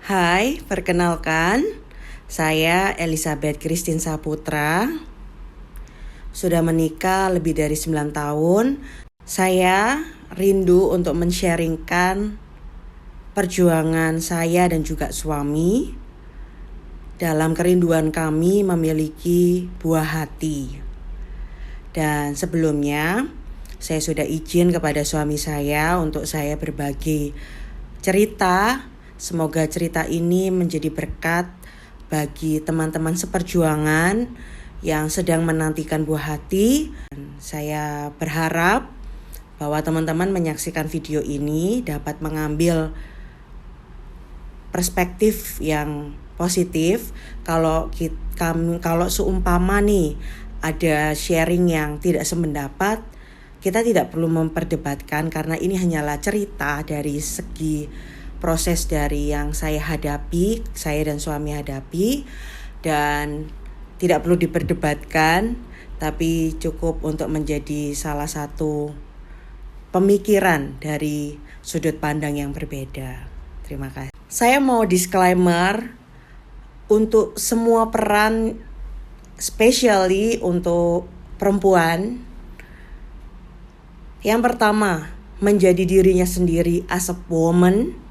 Hai, perkenalkan, saya Elizabeth Christine Saputra. Sudah menikah lebih dari 9 tahun. Saya rindu untuk men-sharingkan perjuangan saya dan juga suami dalam kerinduan kami memiliki buah hati. Dan sebelumnya, saya sudah izin kepada suami saya untuk saya berbagi cerita. Semoga cerita ini menjadi berkat bagi teman-teman seperjuangan yang sedang menantikan buah hati. Saya berharap bahwa teman-teman menyaksikan video ini dapat mengambil perspektif yang positif. Kalau seumpama nih ada sharing yang tidak sependapat, kita tidak perlu memperdebatkan karena ini hanyalah cerita dari segi proses dari yang saya hadapi, saya dan suami hadapi, dan tidak perlu diperdebatkan, tapi cukup untuk menjadi salah satu pemikiran dari sudut pandang yang berbeda. Terima kasih. Saya mau disclaimer untuk semua peran, especially untuk perempuan. Yang pertama, menjadi dirinya sendiri as a woman,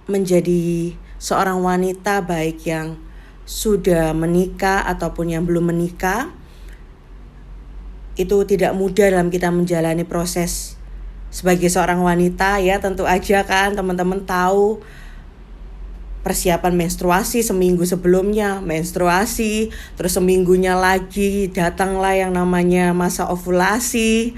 menjadi seorang wanita baik yang sudah menikah ataupun yang belum menikah. Itu tidak mudah dalam kita menjalani proses sebagai seorang wanita ya. Tentu aja kan teman-teman tahu persiapan menstruasi seminggu sebelumnya, menstruasi, terus seminggunya lagi datanglah yang namanya masa ovulasi.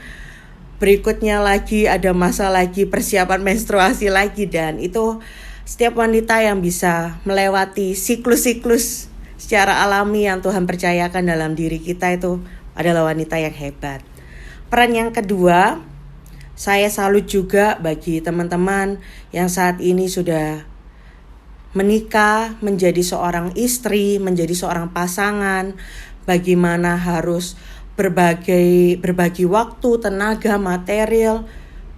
Berikutnya lagi ada masa lagi persiapan menstruasi lagi, dan itu setiap wanita yang bisa melewati siklus-siklus secara alami yang Tuhan percayakan dalam diri kita itu adalah wanita yang hebat. Peran yang kedua, saya salut juga bagi teman-teman yang saat ini sudah menikah, menjadi seorang istri, menjadi seorang pasangan, bagaimana harus berbagi waktu, tenaga, material,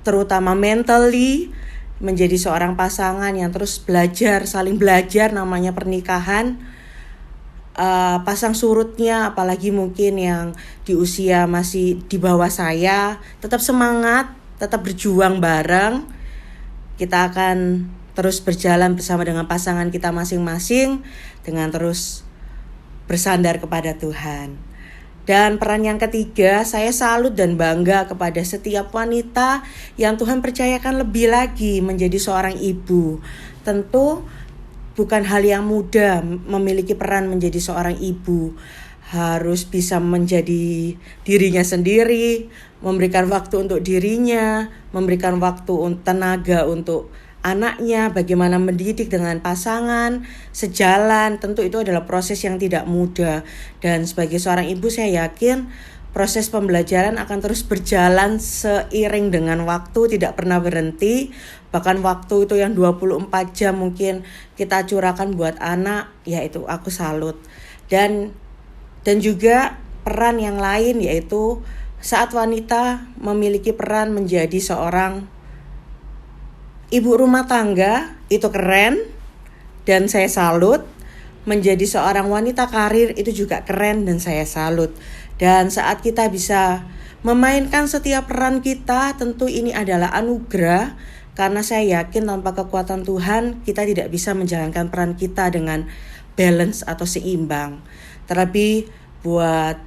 terutama mentally, menjadi seorang pasangan yang terus belajar, saling belajar, namanya pernikahan. Pasang surutnya, apalagi mungkin yang di usia masih di bawah saya, tetap semangat, tetap berjuang bareng. Kita akan terus berjalan bersama dengan pasangan kita masing-masing, dengan terus bersandar kepada Tuhan. Dan peran yang ketiga, saya salut dan bangga kepada setiap wanita yang Tuhan percayakan lebih lagi menjadi seorang ibu. Tentu bukan hal yang mudah memiliki peran menjadi seorang ibu. Harus bisa menjadi dirinya sendiri, memberikan waktu untuk dirinya, memberikan waktu tenaga untuk anaknya, bagaimana mendidik dengan pasangan sejalan. Tentu itu adalah proses yang tidak mudah, dan sebagai seorang ibu saya yakin proses pembelajaran akan terus berjalan seiring dengan waktu, tidak pernah berhenti. Bahkan waktu itu yang 24 jam mungkin kita curahkan buat anak, yaitu aku salut. Dan juga peran yang lain, yaitu saat wanita memiliki peran menjadi seorang ibu rumah tangga, itu keren dan saya salut. Menjadi seorang wanita karir itu juga keren dan saya salut. Dan saat kita bisa memainkan setiap peran kita, tentu ini adalah anugerah, karena saya yakin tanpa kekuatan Tuhan kita tidak bisa menjalankan peran kita dengan balance atau seimbang. Terlebih buat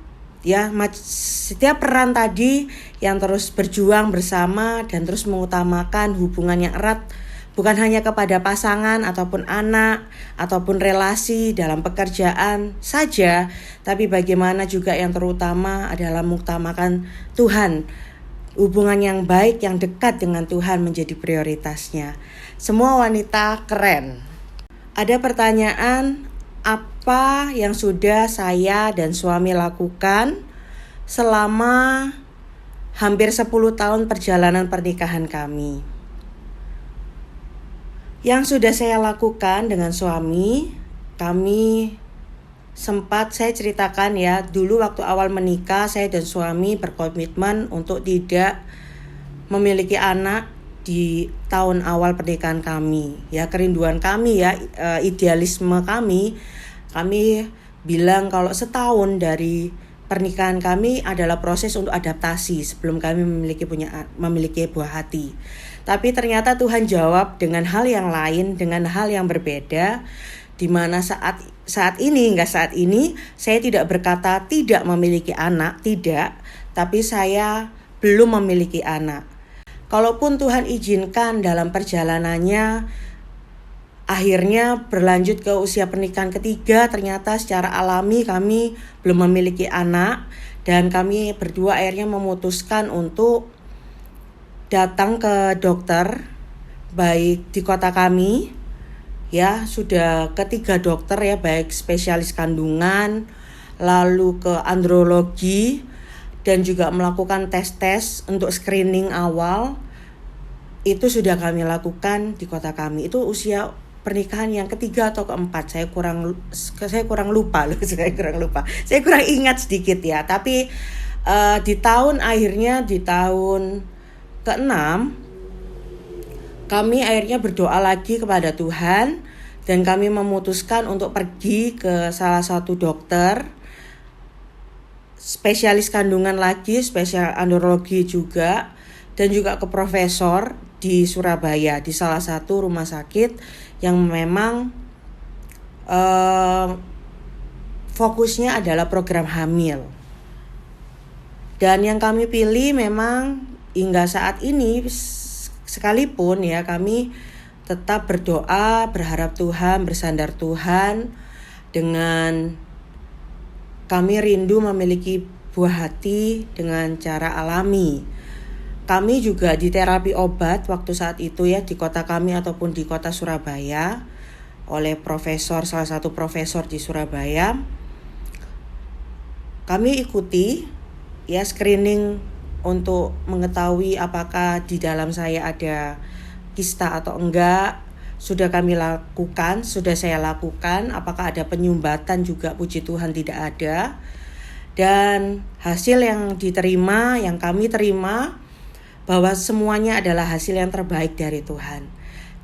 setiap peran tadi yang terus berjuang bersama dan terus mengutamakan hubungan yang erat, bukan hanya kepada pasangan ataupun anak ataupun relasi dalam pekerjaan saja, tapi bagaimana juga yang terutama adalah mengutamakan Tuhan. Hubungan yang baik, yang dekat dengan Tuhan menjadi prioritasnya. Semua wanita keren. Ada pertanyaan, apa yang sudah saya dan suami lakukan selama hampir 10 tahun perjalanan pernikahan kami? Yang sudah saya lakukan dengan suami, kami sempat saya ceritakan ya, dulu waktu awal menikah saya dan suami berkomitmen untuk tidak memiliki anak di tahun awal pernikahan kami, ya kerinduan kami ya, idealisme kami bilang kalau setahun dari pernikahan kami adalah proses untuk adaptasi sebelum kami memiliki buah hati. Tapi ternyata Tuhan jawab dengan hal yang lain, dengan hal yang berbeda, di mana saat ini saya tidak berkata tidak memiliki anak, tidak, tapi saya belum memiliki anak. Kalaupun Tuhan izinkan dalam perjalanannya, akhirnya berlanjut ke usia pernikahan ketiga, ternyata secara alami kami belum memiliki anak, dan kami berdua akhirnya memutuskan untuk datang ke dokter, baik di kota kami, ya sudah ketiga dokter ya, baik spesialis kandungan, lalu ke andrologi, dan juga melakukan tes untuk screening awal. Itu sudah kami lakukan di kota kami. Itu usia pernikahan yang ketiga atau keempat, saya kurang lupa. Saya kurang ingat sedikit ya. Tapi di tahun ke-6 kami akhirnya berdoa lagi kepada Tuhan, dan kami memutuskan untuk pergi ke salah satu dokter spesialis kandungan lagi, spesial andrologi juga, dan juga ke profesor di Surabaya, di salah satu rumah sakit yang memang fokusnya adalah program hamil. Dan yang kami pilih memang hingga saat ini, sekalipun ya kami tetap berdoa, berharap Tuhan, bersandar Tuhan, dengan kami rindu memiliki buah hati dengan cara alami. Kami juga di terapi obat waktu saat itu ya, di kota kami ataupun di kota Surabaya, oleh salah satu profesor di Surabaya. Kami ikuti ya screening untuk mengetahui apakah di dalam saya ada kista atau enggak. Sudah saya lakukan. Apakah ada penyumbatan juga, puji Tuhan tidak ada. Dan hasil yang kami terima, bahwa semuanya adalah hasil yang terbaik dari Tuhan.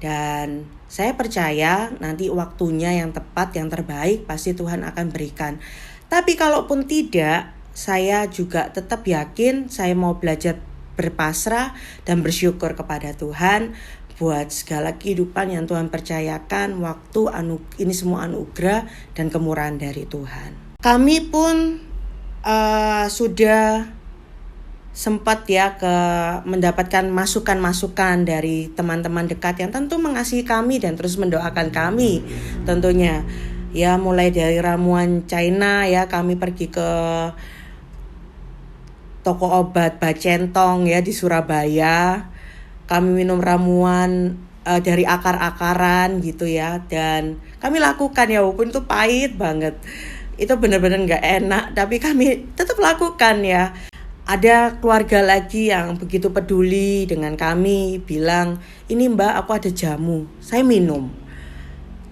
Dan saya percaya nanti waktunya yang tepat, yang terbaik pasti Tuhan akan berikan. Tapi kalaupun tidak, saya juga tetap yakin saya mau belajar berpasrah dan bersyukur kepada Tuhan buat segala kehidupan yang Tuhan percayakan, ini semua anugerah dan kemurahan dari Tuhan. Kami pun sudah sempat ya mendapatkan masukan-masukan dari teman-teman dekat yang tentu mengasihi kami dan terus mendoakan kami tentunya. Ya mulai dari ramuan China ya, kami pergi ke toko obat Bacentong ya di Surabaya. Kami minum ramuan dari akar-akaran gitu ya, dan kami lakukan ya, walaupun itu pahit banget. Itu benar-benar gak enak, tapi kami tetap lakukan ya. Ada keluarga lagi yang begitu peduli dengan kami, bilang, ini Mbak aku ada jamu, saya minum.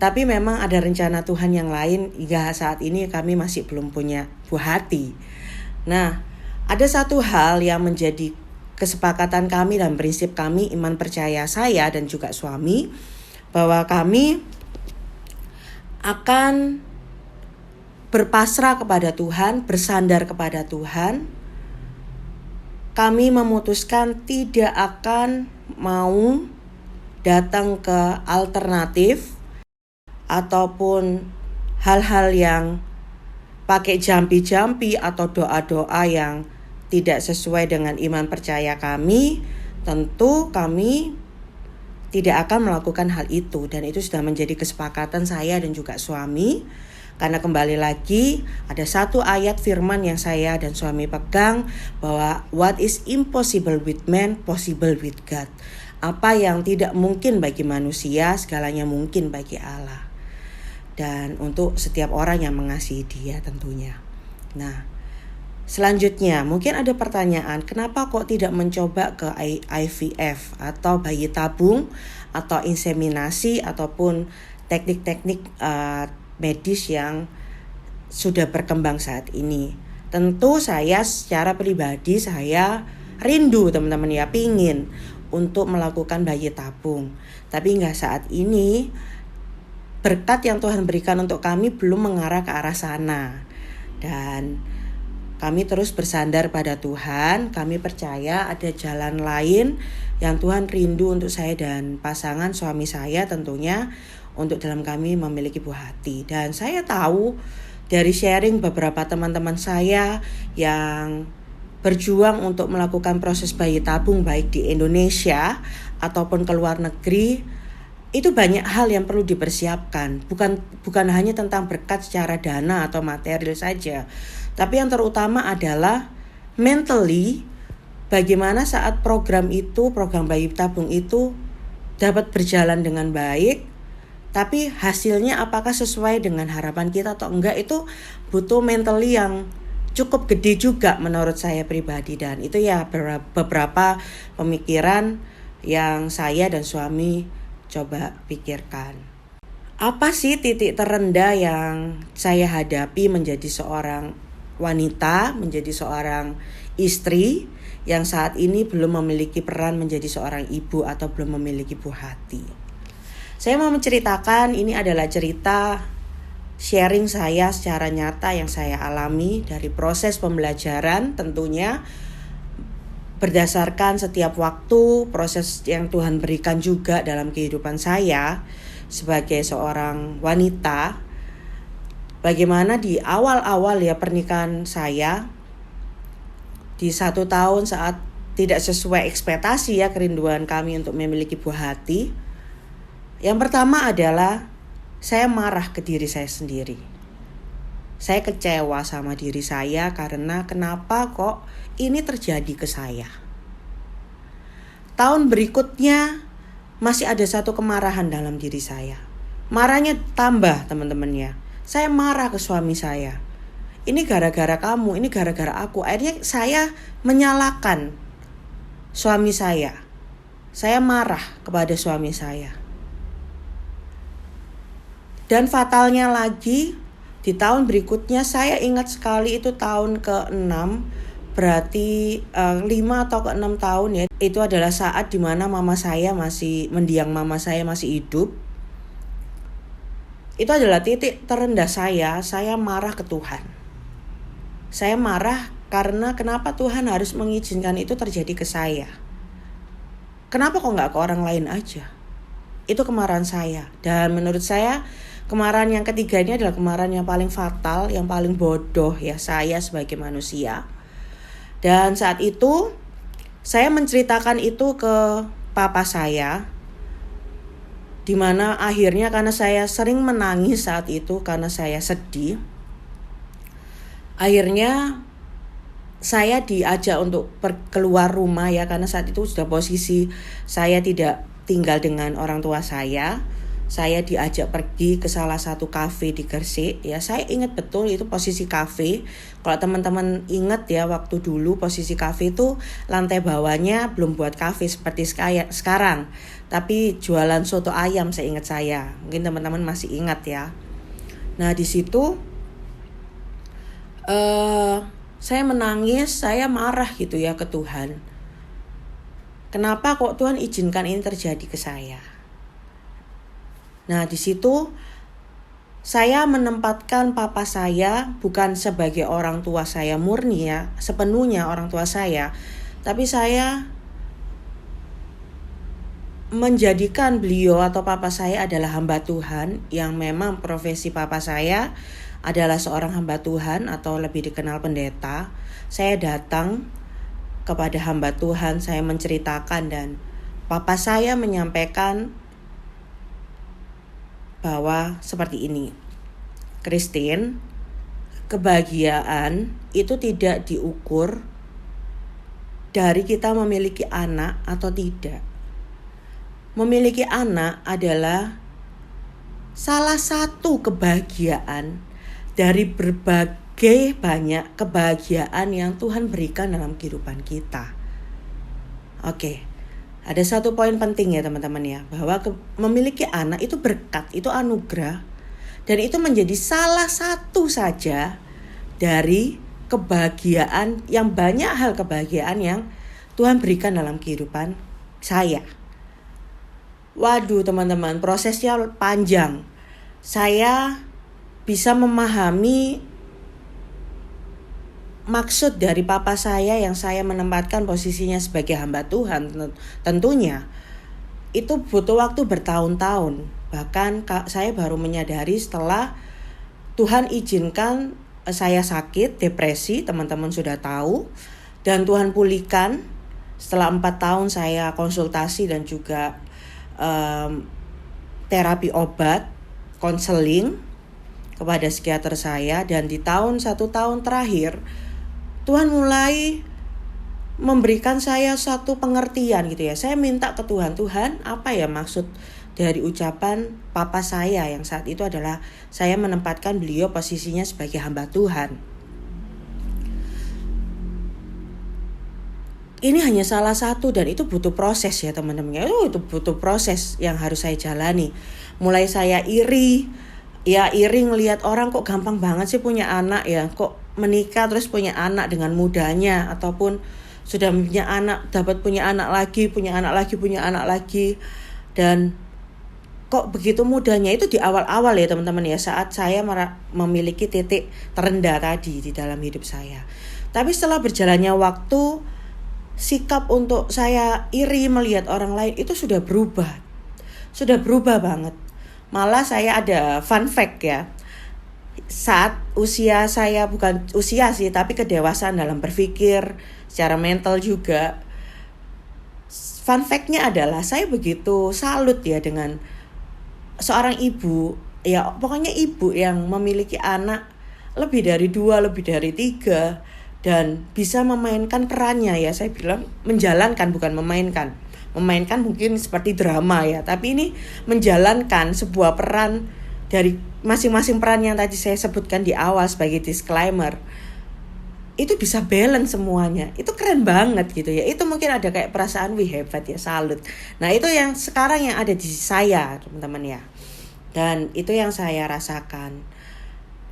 Tapi memang ada rencana Tuhan yang lain, hingga saat ini kami masih belum punya buah hati. Nah, ada satu hal yang menjadi kesepakatan kami dan prinsip kami, iman percaya saya dan juga suami, bahwa kami akan berpasrah kepada Tuhan, bersandar kepada Tuhan. Kami memutuskan tidak akan mau datang ke alternatif ataupun hal-hal yang pakai jampi-jampi atau doa-doa yang tidak sesuai dengan iman percaya kami. Tentu kami tidak akan melakukan hal itu, dan itu sudah menjadi kesepakatan saya dan juga suami. Karena kembali lagi ada satu ayat firman yang saya dan suami pegang, bahwa what is impossible with man, possible with God. Apa yang tidak mungkin bagi manusia, segalanya mungkin bagi Allah. Dan untuk setiap orang yang mengasihi Dia tentunya. Nah, selanjutnya mungkin ada pertanyaan, kenapa kok tidak mencoba ke IVF atau bayi tabung atau inseminasi ataupun teknik-teknik medis yang sudah berkembang saat ini. Tentu saya secara pribadi saya rindu teman-teman ya, pingin untuk melakukan bayi tabung. Tapi hingga saat ini berkat yang Tuhan berikan untuk kami belum mengarah ke arah sana. Dan kami terus bersandar pada Tuhan. Kami percaya ada jalan lain yang Tuhan rindu untuk saya dan pasangan suami saya tentunya, untuk dalam kami memiliki buah hati. Dan saya tahu dari sharing beberapa teman-teman saya yang berjuang untuk melakukan proses bayi tabung baik di Indonesia ataupun ke luar negeri, itu banyak hal yang perlu dipersiapkan. Bukan hanya tentang berkat secara dana atau material saja, tapi yang terutama adalah mentally, bagaimana saat program bayi tabung itu dapat berjalan dengan baik, tapi hasilnya apakah sesuai dengan harapan kita atau enggak, itu butuh mentally yang cukup gede juga menurut saya pribadi. Dan itu ya beberapa pemikiran yang saya dan suami coba pikirkan. Apa sih titik terendah yang saya hadapi menjadi seorang wanita, menjadi seorang istri yang saat ini belum memiliki peran menjadi seorang ibu atau belum memiliki buah hati? Saya mau menceritakan, ini adalah cerita sharing saya secara nyata yang saya alami dari proses pembelajaran, tentunya berdasarkan setiap waktu proses yang Tuhan berikan juga dalam kehidupan saya sebagai seorang wanita. Bagaimana di awal-awal ya pernikahan saya, di 1 tahun saat tidak sesuai ekspektasi ya kerinduan kami untuk memiliki buah hati. Yang pertama adalah saya marah ke diri saya sendiri. Saya kecewa sama diri saya karena kenapa kok ini terjadi ke saya. Tahun berikutnya masih ada satu kemarahan dalam diri saya. Marahnya tambah teman-teman ya. Saya marah ke suami saya. Ini gara-gara kamu, ini gara-gara aku. Akhirnya saya menyalahkan suami saya. Saya marah kepada suami saya. Dan fatalnya lagi, di tahun berikutnya saya ingat sekali itu tahun ke-6, berarti 5 atau ke-6 tahun ya. Itu adalah saat dimana mendiang mama saya masih hidup. Itu adalah titik terendah saya marah ke Tuhan. Saya marah karena kenapa Tuhan harus mengizinkan itu terjadi ke saya. Kenapa kok gak ke orang lain aja? Itu kemarahan saya. Dan menurut saya kemarahan yang ketiga ini adalah kemarahan yang paling fatal, yang paling bodoh ya saya sebagai manusia. Dan saat itu saya menceritakan itu ke papa saya, dimana akhirnya karena saya sering menangis saat itu karena saya sedih, akhirnya saya diajak untuk keluar rumah ya, karena saat itu sudah posisi saya tidak tinggal dengan orang tua saya. Saya diajak pergi ke salah satu kafe di Gresik ya. Saya ingat betul itu posisi kafe. Kalau teman-teman ingat ya, waktu dulu posisi kafe itu lantai bawahnya belum buat kafe seperti sekarang, tapi jualan soto ayam seingat saya. Mungkin teman-teman masih ingat ya. Nah di situ saya menangis, saya marah gitu ya ke Tuhan. Kenapa kok Tuhan izinkan ini terjadi ke saya? Nah di situ saya menempatkan papa saya bukan sebagai orang tua saya murni ya, sepenuhnya orang tua saya, tapi saya menjadikan beliau atau papa saya adalah hamba Tuhan, yang memang profesi papa saya adalah seorang hamba Tuhan atau lebih dikenal pendeta. Saya datang kepada hamba Tuhan, saya menceritakan, dan papa saya menyampaikan bahwa seperti ini, Christine, kebahagiaan itu tidak diukur dari kita memiliki anak atau tidak. Memiliki anak adalah salah satu kebahagiaan dari berbagai banyak kebahagiaan yang Tuhan berikan dalam kehidupan kita. Oke. Ada satu poin penting ya teman-teman ya, bahwa memiliki anak itu berkat, itu anugerah, dan itu menjadi salah satu saja dari kebahagiaan, yang banyak hal kebahagiaan yang Tuhan berikan dalam kehidupan saya. Waduh teman-teman, prosesnya panjang. Saya bisa memahami maksud dari papa saya yang saya menempatkan posisinya sebagai hamba Tuhan. Tentunya itu butuh waktu bertahun-tahun. Bahkan saya baru menyadari setelah Tuhan izinkan saya sakit, depresi, teman-teman sudah tahu. Dan Tuhan pulihkan. Setelah 4 tahun saya konsultasi dan juga terapi obat, konseling kepada psikiater saya. Dan di 1 tahun terakhir Tuhan mulai memberikan saya satu pengertian gitu ya. Saya minta ke Tuhan, Tuhan apa ya maksud dari ucapan papa saya yang saat itu adalah saya menempatkan beliau posisinya sebagai hamba Tuhan. Ini hanya salah satu dan itu butuh proses ya teman-teman. Itu butuh proses yang harus saya jalani. Mulai saya iri ngelihat orang kok gampang banget sih punya anak ya. Kok menikah terus punya anak dengan mudahnya, ataupun sudah punya anak dapat punya anak lagi. Dan kok begitu mudahnya. Itu di awal-awal ya teman-teman ya, saat saya memiliki titik terendah tadi di dalam hidup saya. Tapi setelah berjalannya waktu, sikap untuk saya iri melihat orang lain itu sudah berubah banget. Malah saya ada fun fact ya, saat usia saya, bukan usia sih tapi kedewasaan dalam berpikir secara mental juga, fun fact-nya adalah saya begitu salut ya dengan seorang ibu, ya pokoknya ibu yang memiliki anak lebih dari 2, lebih dari 3, dan bisa memainkan perannya ya. Saya bilang menjalankan, bukan memainkan. Memainkan mungkin seperti drama ya, tapi ini menjalankan sebuah peran dari masing-masing peran yang tadi saya sebutkan di awal sebagai disclaimer. Itu bisa balance semuanya. Itu keren banget gitu ya. Itu mungkin ada kayak perasaan hebat ya, salut. Nah itu yang sekarang yang ada di saya teman-teman ya. Dan itu yang saya rasakan.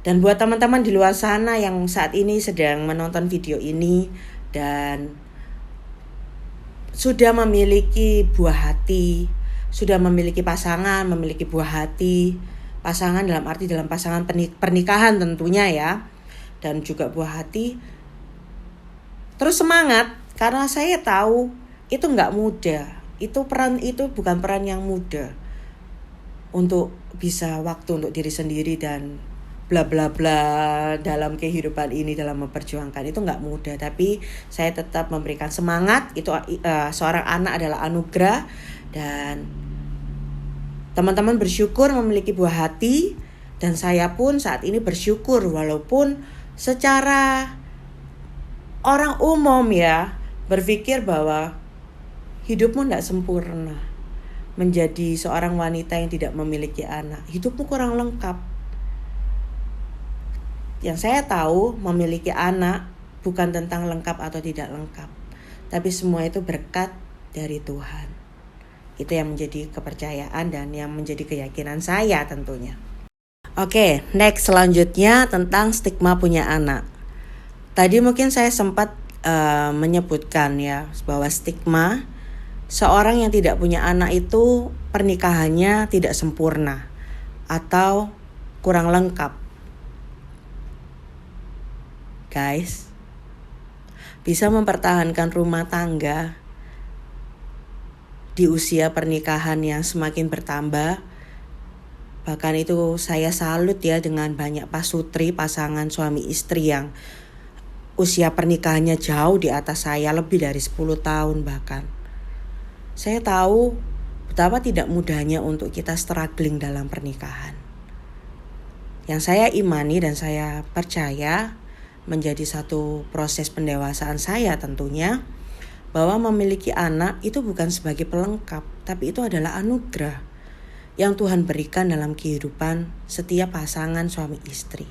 Dan buat teman-teman di luar sana yang saat ini sedang menonton video ini dan sudah memiliki buah hati, sudah memiliki pasangan, memiliki buah hati, pasangan dalam arti dalam pasangan pernikahan tentunya ya, dan juga buah hati, terus semangat, karena saya tahu itu gak mudah. Peran itu bukan peran yang mudah untuk bisa waktu untuk diri sendiri dan bla bla bla dalam kehidupan ini, dalam memperjuangkan itu nggak mudah. Tapi saya tetap memberikan semangat. Itu seorang anak adalah anugerah, dan teman-teman bersyukur memiliki buah hati, dan saya pun saat ini bersyukur walaupun secara orang umum ya berpikir bahwa hidupmu nggak sempurna. Menjadi seorang wanita yang tidak memiliki anak, hidupmu kurang lengkap. Yang saya tahu, memiliki anak bukan tentang lengkap atau tidak lengkap, tapi semua itu berkat dari Tuhan. Itu yang menjadi kepercayaan dan yang menjadi keyakinan saya tentunya. Oke, next selanjutnya tentang stigma punya anak. Tadi mungkin saya sempat menyebutkan ya bahwa stigma seorang yang tidak punya anak itu pernikahannya tidak sempurna atau kurang lengkap. Guys, bisa mempertahankan rumah tangga di usia pernikahan yang semakin bertambah. Bahkan itu saya salut ya dengan banyak pasutri, pasangan suami istri yang usia pernikahannya jauh di atas saya, lebih dari 10 tahun bahkan. Saya tahu betapa tidak mudahnya untuk kita struggling dalam pernikahan. Yang saya imani dan saya percaya menjadi satu proses pendewasaan saya tentunya, bahwa memiliki anak itu bukan sebagai pelengkap, tapi itu adalah anugerah yang Tuhan berikan dalam kehidupan setiap pasangan suami istri.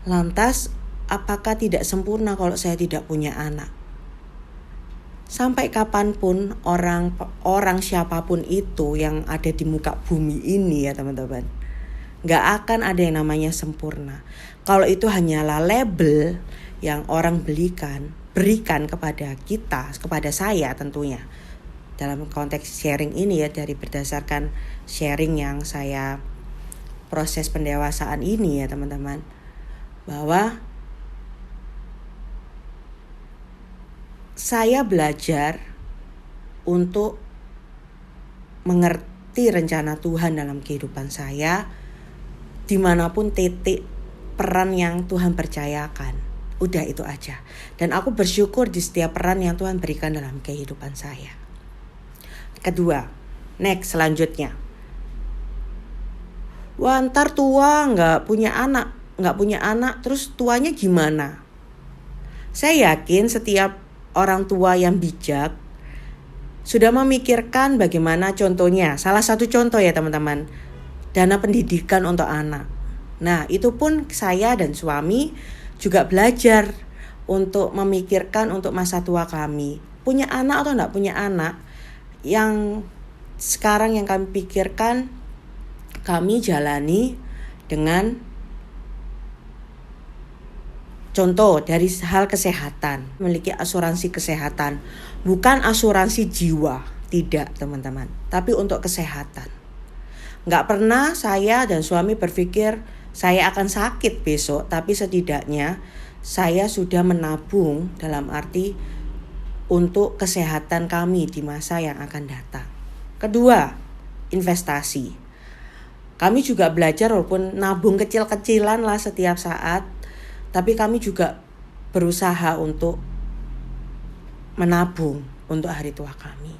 Lantas, apakah tidak sempurna kalau saya tidak punya anak? Sampai kapanpun orang siapapun itu yang ada di muka bumi ini ya teman-teman, gak akan ada yang namanya sempurna. Kalau itu hanyalah label yang orang belikan, berikan kepada kita, kepada saya tentunya. Dalam konteks sharing ini ya, dari berdasarkan sharing yang saya proses pendewasaan ini ya teman-teman, bahwa saya belajar untuk mengerti rencana Tuhan dalam kehidupan saya, dimanapun titik peran yang Tuhan percayakan. Udah itu aja. Dan aku bersyukur di setiap peran yang Tuhan berikan dalam kehidupan saya. Kedua, next selanjutnya. Wah, ntar tua nggak punya anak, terus tuanya gimana? Saya yakin setiap orang tua yang bijak sudah memikirkan bagaimana contohnya. Salah satu contoh ya teman-teman, dana pendidikan untuk anak. Nah, itu pun saya dan suami juga belajar untuk memikirkan untuk masa tua kami. Punya anak atau enggak punya anak, yang sekarang yang kami pikirkan, kami jalani dengan contoh dari hal kesehatan, memiliki asuransi kesehatan, bukan asuransi jiwa, tidak teman-teman, tapi untuk kesehatan. Nggak pernah saya dan suami berpikir saya akan sakit besok, tapi setidaknya saya sudah menabung dalam arti untuk kesehatan kami di masa yang akan datang. Kedua, investasi. Kami juga belajar walaupun nabung kecil-kecilan lah setiap saat, tapi kami juga berusaha untuk menabung untuk hari tua kami.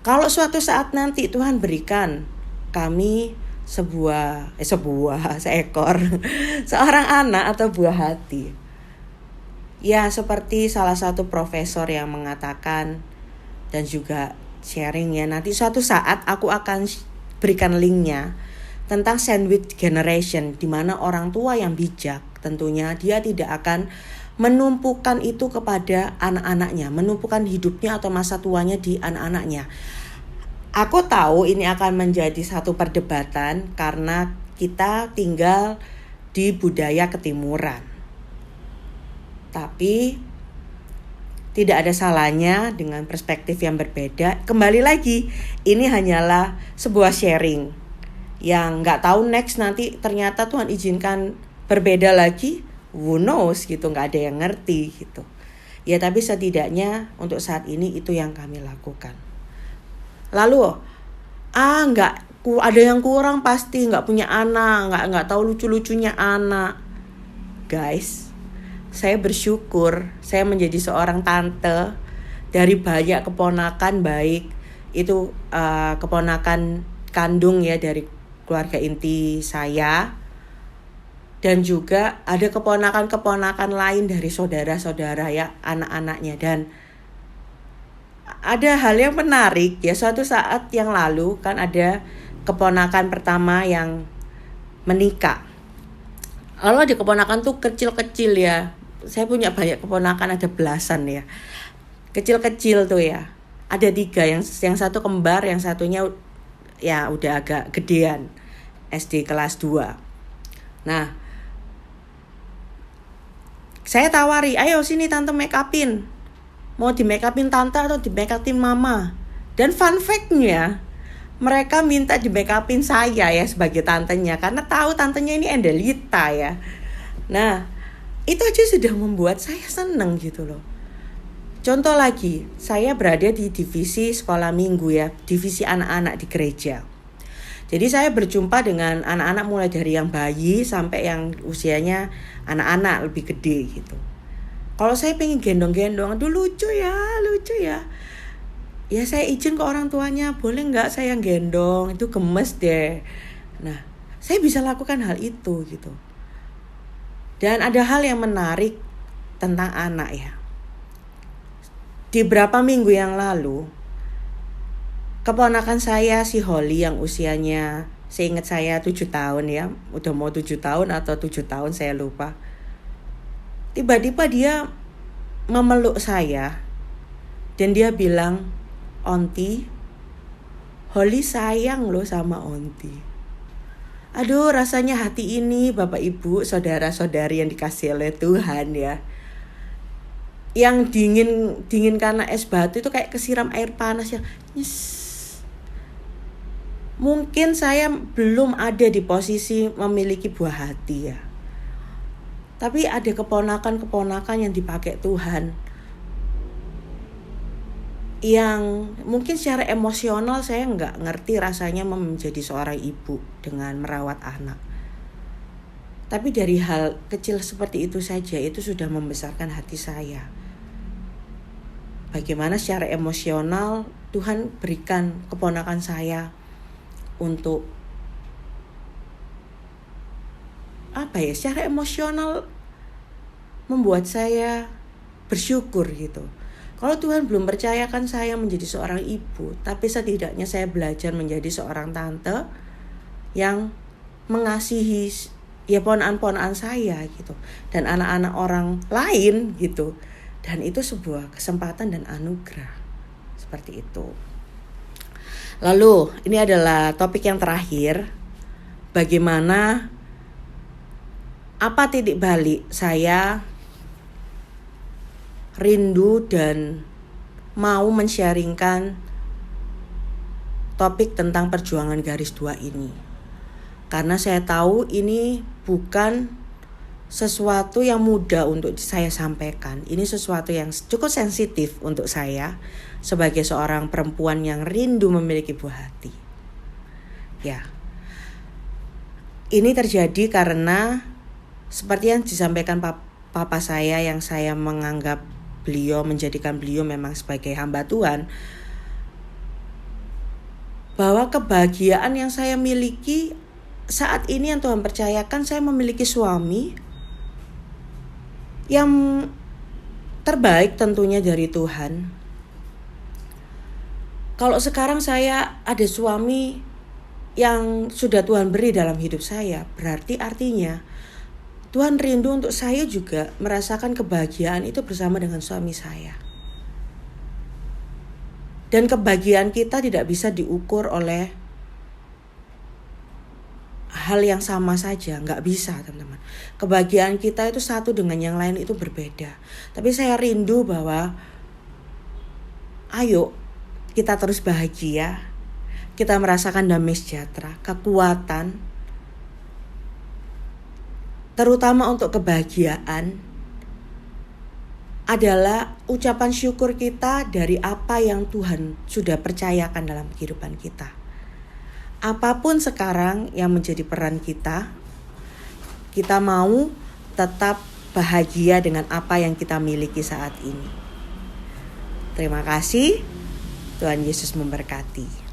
Kalau suatu saat nanti Tuhan berikan kami seekor seorang anak atau buah hati. Ya, seperti salah satu profesor yang mengatakan dan juga sharing ya, nanti suatu saat aku akan berikan linknya tentang sandwich generation, di mana orang tua yang bijak tentunya dia tidak akan menumpukan itu kepada anak-anaknya, menumpukan hidupnya atau masa tuanya di anak-anaknya. Aku tahu ini akan menjadi satu perdebatan karena kita tinggal di budaya ketimuran. Tapi tidak ada salahnya dengan perspektif yang berbeda. Kembali lagi, ini hanyalah sebuah sharing yang nggak tahu next nanti ternyata Tuhan izinkan berbeda lagi, who knows gitu, nggak ada yang ngerti gitu. Ya tapi setidaknya untuk saat ini itu yang kami lakukan. Lalu ada yang kurang pasti, nggak punya anak, nggak tahu lucu-lucunya anak. Guys, saya bersyukur saya menjadi seorang tante dari banyak keponakan, baik itu keponakan kandung ya dari keluarga inti saya, dan juga ada keponakan-keponakan lain dari saudara-saudara ya, anak-anaknya. Dan ada hal yang menarik ya, suatu saat yang lalu kan ada keponakan pertama yang menikah. Kalau di keponakan tuh kecil-kecil ya, saya punya banyak keponakan, ada belasan ya, kecil-kecil tuh ya, ada 3, yang satu kembar, yang satunya ya udah agak gedean, SD kelas 2. Nah, saya tawari, ayo sini tante make upin. Mau di make upin tante atau di make upin mama? Dan fun fact-nya, mereka minta di make upin saya ya sebagai tantenya, karena tahu tantenya ini Endelita ya. Nah, itu aja sudah membuat saya seneng gitu loh. Contoh lagi, saya berada di divisi sekolah minggu ya, divisi anak-anak di gereja. Jadi saya berjumpa dengan anak-anak mulai dari yang bayi sampai yang usianya anak-anak lebih gede gitu. Kalau saya pengen gendong-gendong, aduh lucu ya. Ya saya izin ke orang tuanya, boleh nggak saya gendong, itu gemes deh. Nah, saya bisa lakukan hal itu gitu. Dan ada hal yang menarik tentang anak ya. Di beberapa minggu yang lalu, keponakan saya si Holly yang usianya, seingat saya 7 tahun ya, udah mau 7 tahun atau 7 tahun saya lupa. Tiba-tiba dia memeluk saya dan dia bilang, "Onti, Holly sayang loh sama Onti." Aduh, rasanya hati ini Bapak Ibu, saudara-saudari yang dikasihi oleh Tuhan ya, yang dingin karena es batu itu kayak kesiram air panas yang nyes. Mungkin saya belum ada di posisi memiliki buah hati ya. Tapi ada keponakan-keponakan yang dipakai Tuhan, yang mungkin secara emosional saya nggak ngerti rasanya menjadi seorang ibu dengan merawat anak. Tapi dari hal kecil seperti itu saja, itu sudah membesarkan hati saya. Bagaimana secara emosional Tuhan berikan keponakan saya untuk secara emosional membuat saya bersyukur gitu. Kalau Tuhan belum percayakan saya menjadi seorang ibu, tapi setidaknya saya belajar menjadi seorang tante yang mengasihi ya ponakan-ponakan saya gitu, dan anak-anak orang lain gitu. Dan itu sebuah kesempatan dan anugerah. Seperti itu. Lalu, ini adalah topik yang terakhir. Bagaimana, apa titik balik saya rindu dan mau men-sharingkan topik tentang perjuangan garis 2 ini. Karena saya tahu ini bukan sesuatu yang mudah untuk saya sampaikan. Ini sesuatu yang cukup sensitif untuk saya sebagai seorang perempuan yang rindu memiliki buah hati. Ya. Ini terjadi karena seperti yang disampaikan papa saya, yang saya menganggap menjadikan beliau memang sebagai hamba Tuhan, bahwa kebahagiaan yang saya miliki saat ini yang Tuhan percayakan, saya memiliki suami yang terbaik tentunya dari Tuhan. Kalau sekarang saya ada suami yang sudah Tuhan beri dalam hidup saya, berarti artinya Tuhan rindu untuk saya juga merasakan kebahagiaan itu bersama dengan suami saya. Dan kebahagiaan kita tidak bisa diukur oleh hal yang sama saja, nggak bisa teman-teman. Kebahagiaan kita itu satu dengan yang lain itu berbeda. Tapi saya rindu bahwa ayo kita terus bahagia, kita merasakan damai sejahtera, kekuatan, terutama untuk kebahagiaan adalah ucapan syukur kita dari apa yang Tuhan sudah percayakan dalam kehidupan kita. Apapun sekarang yang menjadi peran kita mau tetap bahagia dengan apa yang kita miliki saat ini. Terima kasih, Tuhan Yesus memberkati.